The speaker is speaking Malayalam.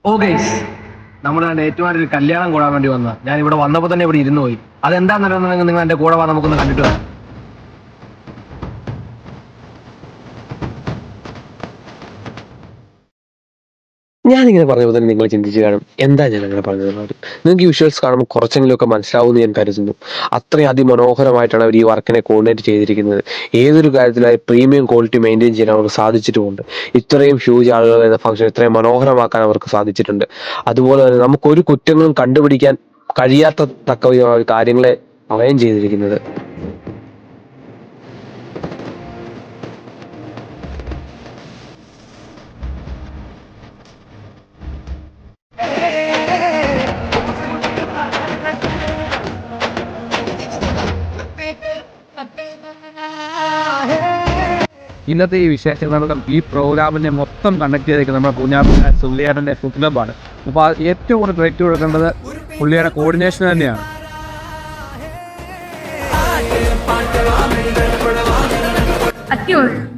ഓ ഗൈസ്, നമ്മുടെ ഏറ്റവും ഒരു കല്യാണം കൂടാൻ വേണ്ടി വന്ന ഞാൻ ഇവിടെ വന്നപ്പോൾ തന്നെ ഇവിടെ ഇരുന്ന് പോയി. അതെന്താണെന്നുണ്ടെങ്കിൽ നിങ്ങൾ എന്റെ കൂടെ വാ, നമുക്കൊന്ന് കണ്ടിട്ട് വരാം. ഞാനിങ്ങനെ പറഞ്ഞപ്പോൾ തന്നെ നിങ്ങൾ ചിന്തിച്ച് കാണും, എന്താ ഞാൻ അങ്ങനെ പറഞ്ഞത്. നിങ്ങൾക്ക് ഈ വിഷ്വൽസ് കാണുമ്പോൾ കുറച്ചെങ്കിലുമൊക്കെ മനസ്സിലാവുമെന്ന് ഞാൻ കരുതുന്നു. അത്രയും അതിമനോഹരമായിട്ടാണ് അവർ ഈ വർക്കിനെ കോർഡിനേറ്റ് ചെയ്തിരിക്കുന്നത്. ഏതൊരു കാര്യത്തിലായി പ്രീമിയം ക്വാളിറ്റി മെയിൻറ്റെയിൻ ചെയ്യാൻ അവർക്ക് സാധിച്ചിട്ടുമുണ്ട്. ഇത്രയും ഹ്യൂജ് ആളുകൾ എന്ന ഫംഗ്ഷൻ ഇത്രയും മനോഹരമാക്കാൻ അവർക്ക് സാധിച്ചിട്ടുണ്ട്. അതുപോലെ തന്നെ നമുക്കൊരു കുറ്റങ്ങളും കണ്ടുപിടിക്കാൻ കഴിയാത്ത തക്ക കാര്യങ്ങളെ അവയം ചെയ്തിരിക്കുന്നത്. ഇന്നത്തെ ഈ വിശേഷങ്ങളും ഈ പ്രോഗ്രാമിനെ മൊത്തം കണ്ടക്ട് ചെയ്തേക്കുന്നത് നമ്മുടെ പൂഞ്ഞാറിലെ സുള്ളിയാറിൻ്റെ ഫുഡ് ക്ലബ്ബാണ്. അപ്പോൾ ഏറ്റവും കൂടുതൽ ക്രെഡിറ്റ് കൊടുക്കേണ്ടത് പുള്ളിയുടെ കോർഡിനേഷൻ തന്നെയാണ്. അത്യുള്ളൂ